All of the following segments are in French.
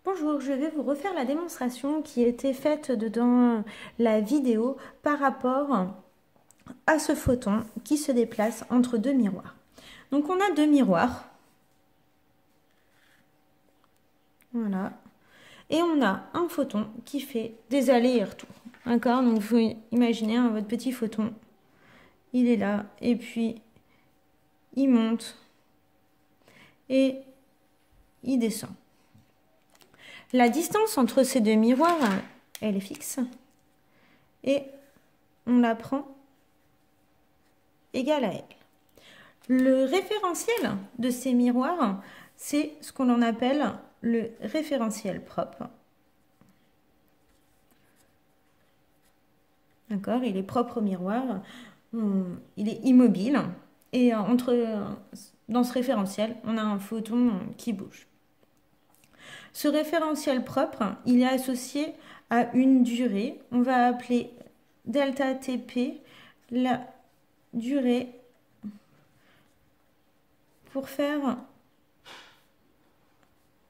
Bonjour, je vais vous refaire la démonstration qui était faite dans la vidéo par rapport à ce photon qui se déplace entre deux miroirs. Donc on a deux miroirs. Voilà. Et on a un photon qui fait des allers et retours. D'accord? Donc vous imaginez votre petit photon. Il est là et puis il monte et il descend. La distance entre ces deux miroirs, elle est fixe. Et on la prend égale à elle. Le référentiel de ces miroirs, c'est ce qu'on appelle le référentiel propre. D'accord? Il est propre au miroir, il est immobile et dans ce référentiel, on a un photon qui bouge. Ce référentiel propre, il est associé à une durée. On va appeler delta Tp la durée pour faire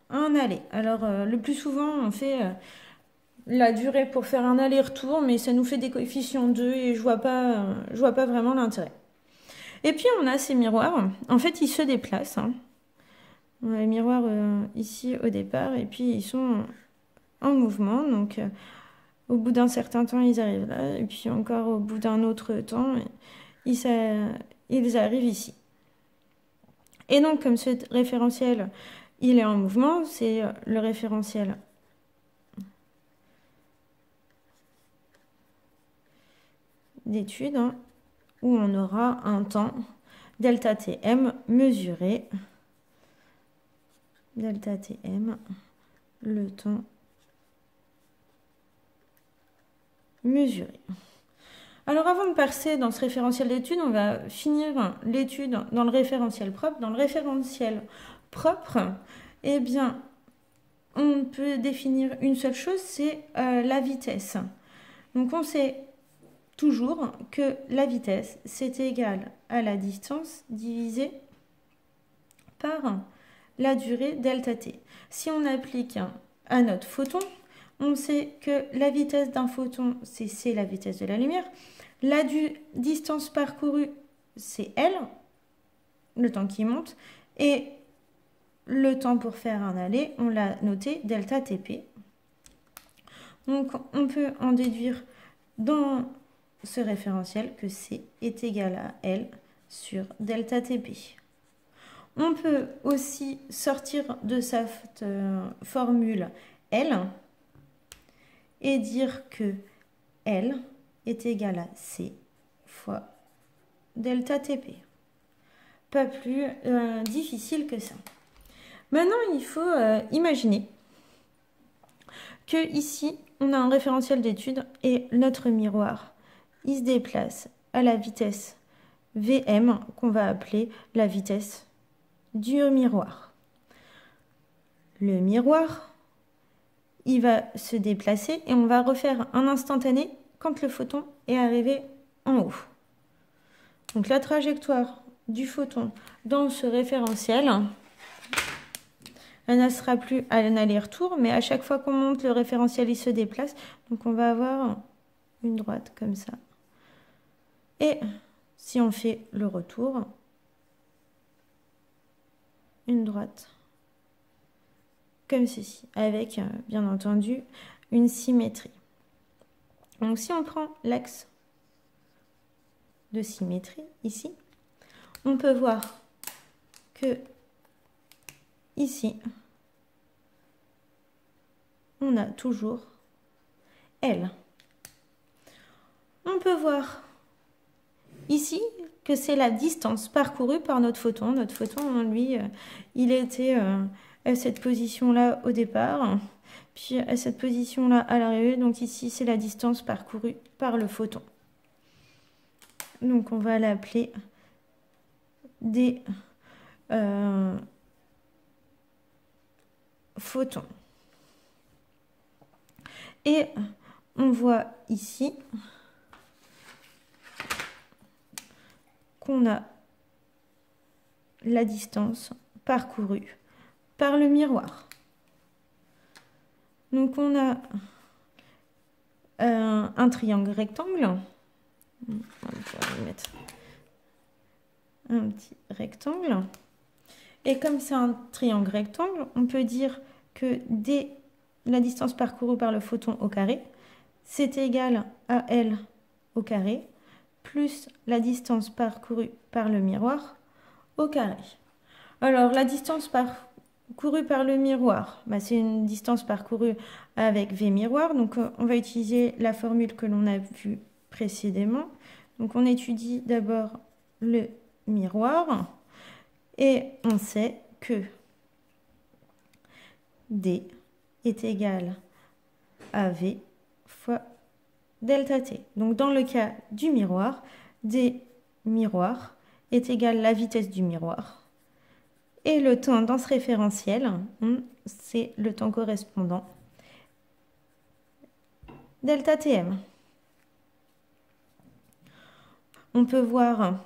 un aller. Alors, le plus souvent, on fait la durée pour faire un aller-retour, mais ça nous fait des coefficients 2 et je vois pas vraiment l'intérêt. Et puis, on a ces miroirs. En fait, ils se déplacent. On a les miroirs ici au départ et puis ils sont en mouvement. Donc, au bout d'un certain temps, ils arrivent là. Et puis, encore au bout d'un autre temps, ils arrivent ici. Et donc, comme ce référentiel, il est en mouvement, c'est le référentiel d'étude, où on aura un temps delta Tm mesuré. Delta Tm, le temps mesuré. Alors avant de passer dans ce référentiel d'étude, on va finir l'étude dans le référentiel propre. Dans le référentiel propre, eh bien, on peut définir une seule chose, c'est la vitesse. Donc on sait toujours que la vitesse, c'est égal à la distance divisée par la durée delta t. Si on applique à notre photon, on sait que la vitesse d'un photon, c'est c, la vitesse de la lumière. La distance parcourue, c'est L, le temps qui monte. Et le temps pour faire un aller, on l'a noté delta Tp. Donc on peut en déduire dans ce référentiel que C est égal à L sur delta Tp. On peut aussi sortir de cette formule L et dire que L est égal à C fois delta Tp. Pas plus difficile que ça. Maintenant, il faut imaginer que ici, on a un référentiel d'étude et notre miroir, il se déplace à la vitesse Vm, qu'on va appeler la vitesse du miroir. Le miroir, il va se déplacer et on va refaire un instantané quand le photon est arrivé en haut. Donc la trajectoire du photon dans ce référentiel, elle ne sera plus à un aller-retour, mais à chaque fois qu'on monte, le référentiel il se déplace. Donc on va avoir une droite comme ça. Et si on fait le retour, une droite comme ceci, avec bien entendu une symétrie. Donc si on prend l'axe de symétrie ici, on peut voir que ici, on a toujours L. On peut voir ici que c'est la distance parcourue par notre photon. Notre photon, lui, il était à cette position-là au départ, puis à cette position-là à l'arrivée. Donc ici, c'est la distance parcourue par le photon. Donc on va l'appeler des photons. Et on voit ici qu'on a la distance parcourue par le miroir. Donc on a un triangle rectangle. On va mettre un petit rectangle. Et comme c'est un triangle rectangle, on peut dire que d, la distance parcourue par le photon au carré, c'est égal à L au carré, plus la distance parcourue par le miroir au carré. Alors, la distance parcourue par le miroir, bah, c'est une distance parcourue avec V miroir. Donc, on va utiliser la formule que l'on a vue précédemment. Donc, on étudie d'abord le miroir. Et on sait que D est égal à V fois delta T. Donc, dans le cas du miroir, D miroir est égal à la vitesse du miroir. Et le temps dans ce référentiel, c'est le temps correspondant, delta Tm. On peut voir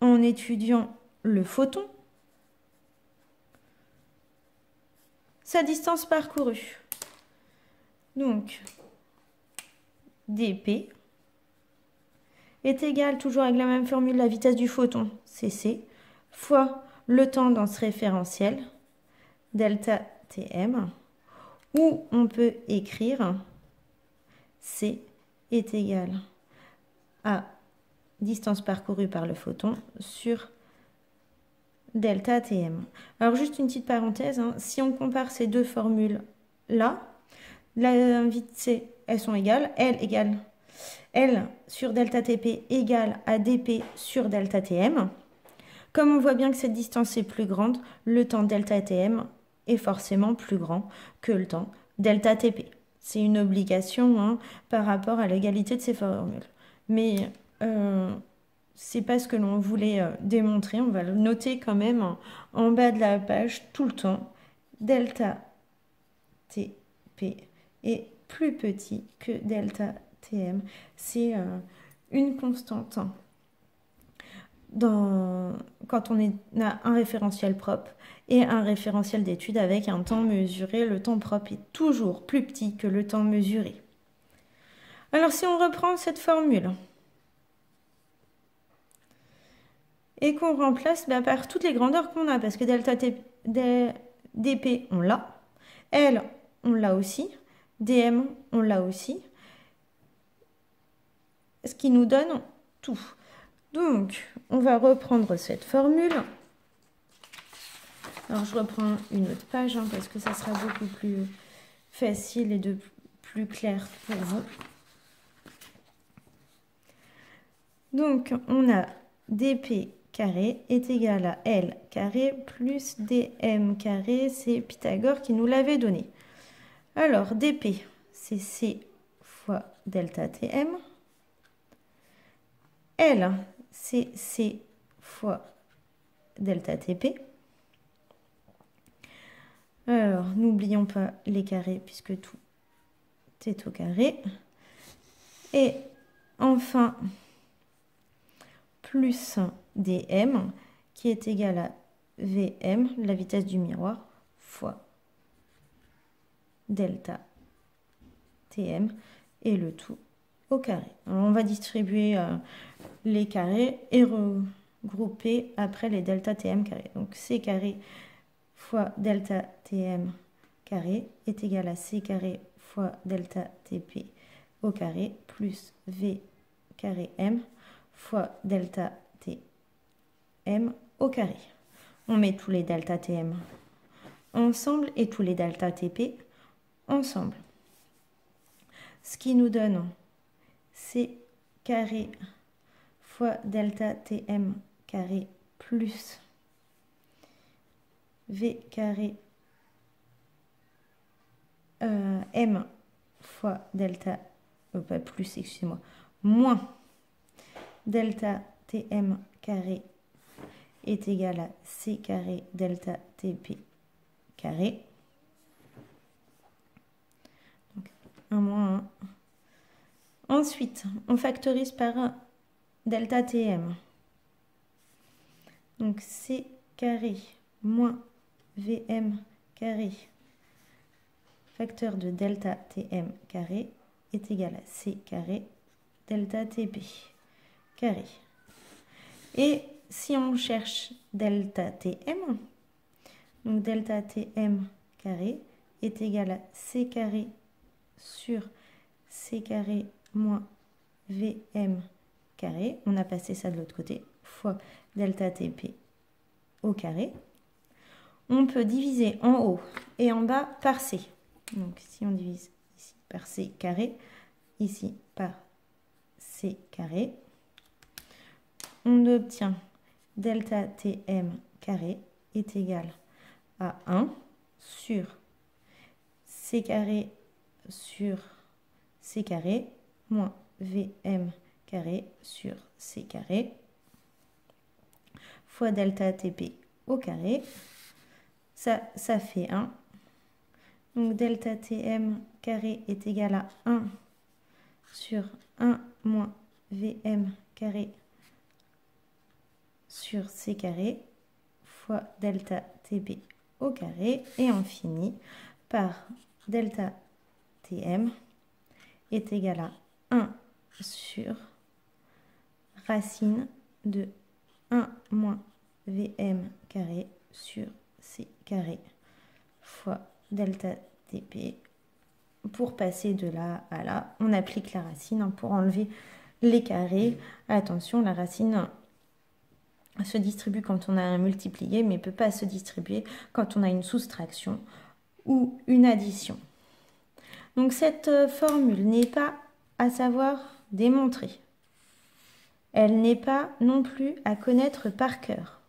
en étudiant le photon, sa distance parcourue. Donc, dp est égal, toujours avec la même formule, la vitesse du photon, cc, fois le temps dans ce référentiel, delta tm, où on peut écrire c est égal à distance parcourue par le photon sur delta tm. Alors juste une petite parenthèse, si on compare ces deux formules-là, la vitesse, elles sont égales, L sur delta Tp égale à dp sur delta Tm. Comme on voit bien que cette distance est plus grande, le temps delta Tm est forcément plus grand que le temps delta Tp. C'est une obligation par rapport à l'égalité de ces formules. Mais c'est pas ce que l'on voulait démontrer. On va le noter quand même en bas de la page tout le temps. Delta Tp est plus petit que delta Tm. C'est une constante quand on a un référentiel propre et un référentiel d'étude avec un temps mesuré. Le temps propre est toujours plus petit que le temps mesuré. Alors si on reprend cette formule et qu'on remplace par toutes les grandeurs qu'on a, parce que delta dp on l'a, L on l'a aussi, dm on l'a aussi, ce qui nous donne tout. Donc, on va reprendre cette formule. Alors, je reprends une autre page parce que ça sera beaucoup plus facile et plus clair pour vous. Donc, on a dp carré est égal à L carré plus dm carré. C'est Pythagore qui nous l'avait donné. Alors, dp, c'est C fois delta Tm. L, c'est C fois delta Tp. Alors, n'oublions pas les carrés puisque tout est au carré. Et enfin, plus dm qui est égal à Vm, la vitesse du miroir, fois delta Tm et le tout au carré. Alors, on va distribuer les carrés et regrouper après les delta Tm carré. Donc C carré fois delta Tm carré est égal à C carré fois delta Tp au carré plus V carré M fois delta Tm au carré. On met tous les delta Tm ensemble et tous les delta Tp ensemble. Ce qui nous donne C carré fois delta Tm carré plus V carré M fois delta, pas plus, excusez-moi, moins delta Tm carré est égal à C carré delta Tp carré. Donc, 1 moins 1. Ensuite, on factorise par delta Tm. Donc C carré moins Vm carré facteur de delta Tm carré est égal à C carré delta Tp carré. Et si on cherche delta Tm, donc delta Tm carré est égal à C carré sur C carré moins Vm carré, on a passé ça de l'autre côté, fois delta Tp au carré. On peut diviser en haut et en bas par C. Donc si on divise ici par C carré, ici par C carré, on obtient delta Tm carré est égal à 1 sur C carré sur C carré moins Vm carré sur C carré fois delta Tp au carré. Ça fait 1. Donc delta Tm carré est égal à 1 sur 1 moins Vm carré sur C carré fois delta Tp au carré. Et on finit par delta Tm est égal à 1 sur racine de 1 moins Vm carré sur C carré fois delta Tp. Pour passer de là à là, on applique la racine pour enlever les carrés. Attention, la racine se distribue quand on a un multiplié, mais ne peut pas se distribuer quand on a une soustraction ou une addition. Donc cette formule n'est pas à savoir démontrer. Elle n'est pas non plus à connaître par cœur.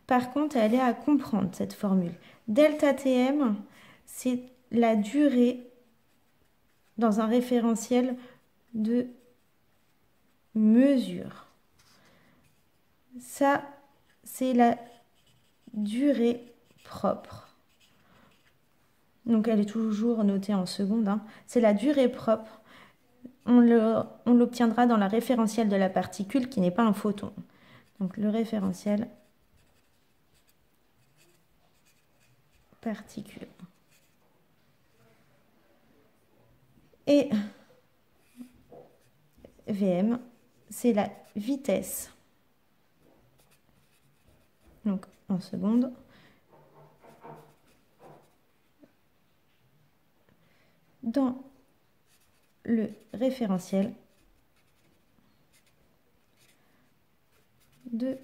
Par contre, elle est à comprendre, cette formule. Delta Tm, c'est la durée dans un référentiel de mesure. Ça, c'est la durée propre. Donc, elle est toujours notée en secondes. Hein. C'est la durée propre. On l'obtiendra dans la référentielle de la particule qui n'est pas un photon. Donc, le référentiel particule. Et Vm, c'est la vitesse. Donc, en secondes. Dans le référentiel de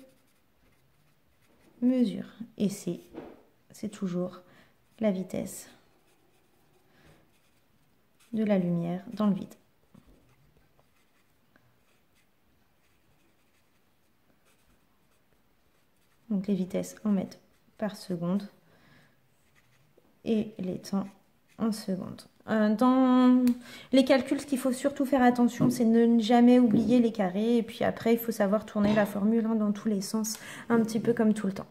mesure. Et c'est toujours la vitesse de la lumière dans le vide. Donc les vitesses en mètres par seconde et les temps en secondes. Dans les calculs, ce qu'il faut surtout faire attention, c'est de ne jamais oublier les carrés. Et puis après, il faut savoir tourner la formule dans tous les sens, un petit peu comme tout le temps.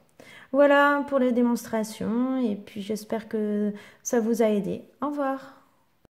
Voilà pour les démonstrations. Et puis j'espère que ça vous a aidé. Au revoir.